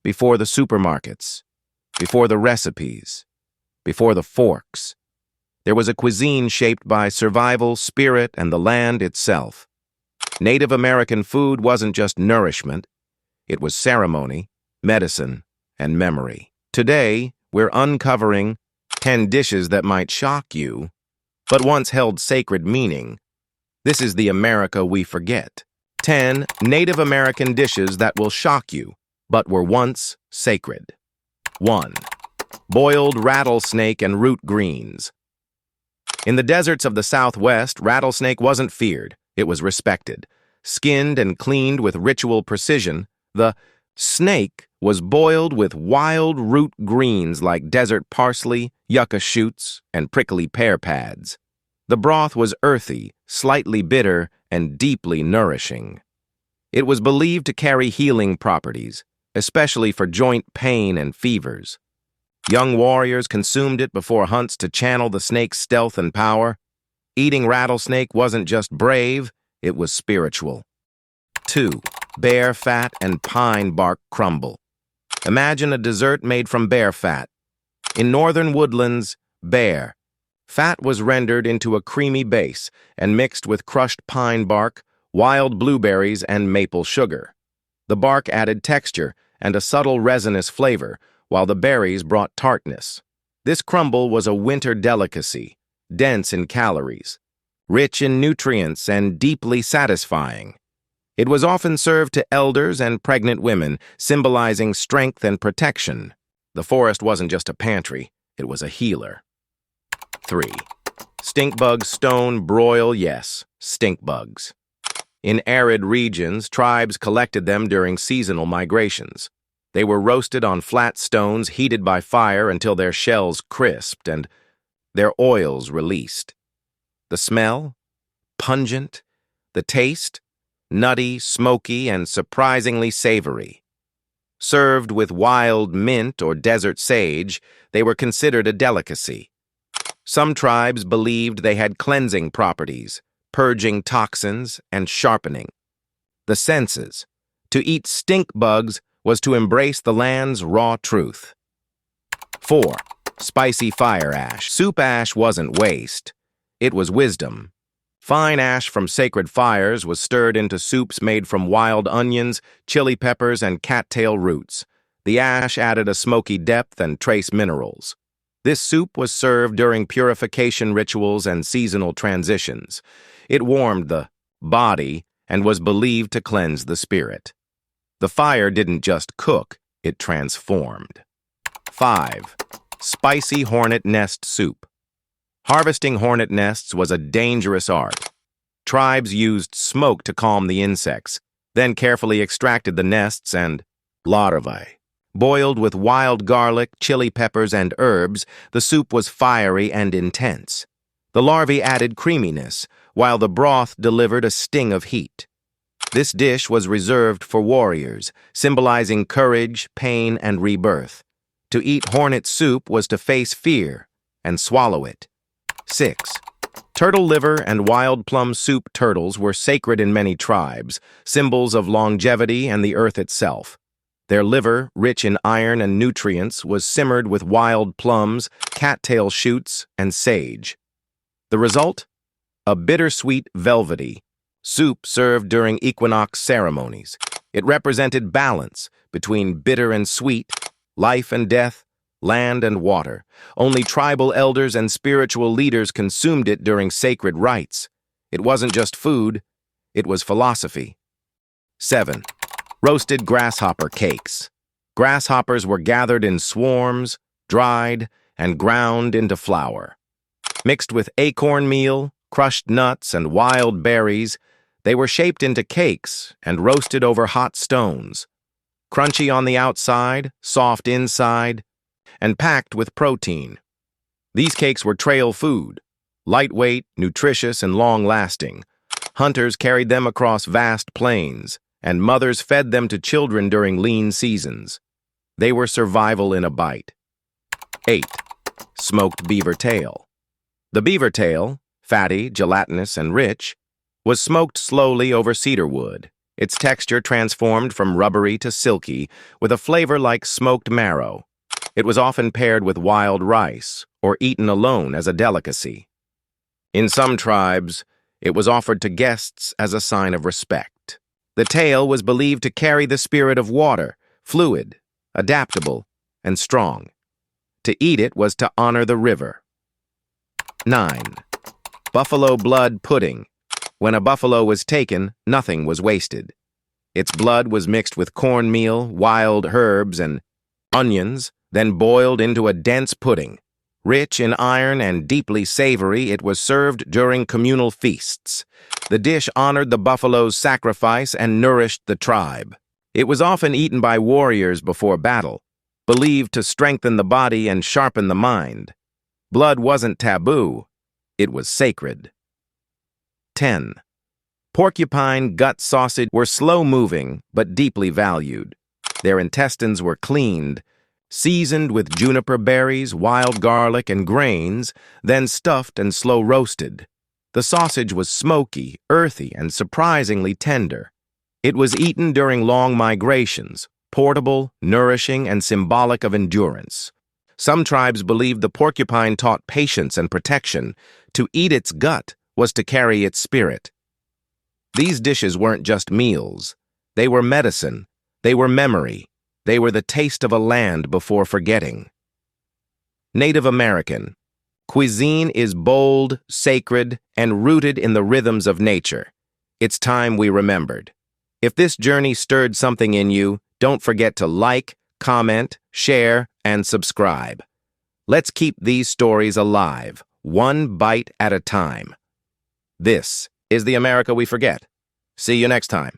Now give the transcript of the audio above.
before the supermarkets, before the recipes, before the forks. There was a cuisine shaped by survival, spirit, and the land itself. Native American food wasn't just nourishment, it was ceremony, medicine, and memory. Today, we're uncovering 10 dishes that might shock you, but once held sacred meaning. This is the America we forget. 10 Native American dishes that will shock you, but were once sacred. 1. Boiled rattlesnake and root greens. In the deserts of the Southwest, rattlesnake wasn't feared, it was respected. Skinned and cleaned with ritual precision, the snake was boiled with wild root greens like desert parsley, yucca shoots, and prickly pear pads. The broth was earthy, slightly bitter, and deeply nourishing. It was believed to carry healing properties, especially for joint pain and fevers. Young warriors consumed it before hunts to channel the snake's stealth and power. Eating rattlesnake wasn't just brave, it was spiritual. 2. Bear fat and pine bark crumble. Imagine a dessert made from bear fat. In northern woodlands, bear fat was rendered into a creamy base and mixed with crushed pine bark, wild blueberries, and maple sugar. The bark added texture and a subtle resinous flavor, while the berries brought tartness. This crumble was a winter delicacy, dense in calories, rich in nutrients, and deeply satisfying. It was often served to elders and pregnant women, symbolizing strength and protection. The forest wasn't just a pantry, it was a healer. 3. Stinkbug stone broil, yes, stinkbugs. In arid regions, tribes collected them during seasonal migrations. They were roasted on flat stones, heated by fire until their shells crisped and their oils released. The smell? Pungent. The taste? Nutty, smoky, and surprisingly savory. Served with wild mint or desert sage, they were considered a delicacy. Some tribes believed they had cleansing properties, purging toxins and sharpening the senses. To eat stink bugs was to embrace the land's raw truth. 4. Spicy fire ash. Soup ash wasn't waste. It was wisdom. Fine ash from sacred fires was stirred into soups made from wild onions, chili peppers, and cattail roots. The ash added a smoky depth and trace minerals. This soup was served during purification rituals and seasonal transitions. It warmed the body and was believed to cleanse the spirit. The fire didn't just cook, it transformed. 5. Spicy hornet nest soup. Harvesting hornet nests was a dangerous art. Tribes used smoke to calm the insects, then carefully extracted the nests and larvae. Boiled with wild garlic, chili peppers, and herbs, the soup was fiery and intense. The larvae added creaminess, while the broth delivered a sting of heat. This dish was reserved for warriors, symbolizing courage, pain, and rebirth. To eat hornet soup was to face fear and swallow it. 6. Turtle liver and wild plum soup. Turtles were sacred in many tribes, symbols of longevity and the earth itself. Their liver, rich in iron and nutrients, was simmered with wild plums, cattail shoots, and sage. The result? A bittersweet velvety soup served during equinox ceremonies. It represented balance between bitter and sweet, life and death, land and water. Only tribal elders and spiritual leaders consumed it during sacred rites. It wasn't just food, it was philosophy. 7. Roasted grasshopper cakes. Grasshoppers were gathered in swarms, dried, and ground into flour. Mixed with acorn meal, crushed nuts, and wild berries, they were shaped into cakes and roasted over hot stones. Crunchy on the outside, soft inside, and packed with protein. These cakes were trail food, lightweight, nutritious, and long-lasting. Hunters carried them across vast plains, and mothers fed them to children during lean seasons. They were survival in a bite. 8. Smoked beaver tail. The beaver tail, fatty, gelatinous, and rich, was smoked slowly over cedar wood. its texture transformed from rubbery to silky, with a flavor like smoked marrow. It was often paired with wild rice or eaten alone as a delicacy. In some tribes, it was offered to guests as a sign of respect. The tail was believed to carry the spirit of water, fluid, adaptable, and strong. To eat it was to honor the river. 9. Buffalo blood pudding. When a buffalo was taken, nothing was wasted. Its blood was mixed with cornmeal, wild herbs, and onions, then boiled into a dense pudding. Rich in iron and deeply savory, it was served during communal feasts. The dish honored the buffalo's sacrifice and nourished the tribe. It was often eaten by warriors before battle, believed to strengthen the body and sharpen the mind. Blood wasn't taboo, it was sacred. 10. Porcupine gut sausage were slow-moving but deeply valued. Their intestines were cleaned, seasoned with juniper berries, wild garlic, and grains, then stuffed and slow-roasted. The sausage was smoky, earthy, and surprisingly tender. It was eaten during long migrations, portable, nourishing, and symbolic of endurance. Some tribes believed the porcupine taught patience and protection. To eat its gut was to carry its spirit. These dishes weren't just meals. They were medicine. They were memory. They were the taste of a land before forgetting. Native American. Cuisine is bold, sacred, and rooted in the rhythms of nature. It's time we remembered. If this journey stirred something in you, don't forget to like, comment, share, and subscribe. Let's keep these stories alive, one bite at a time. This is the America we forget. See you next time.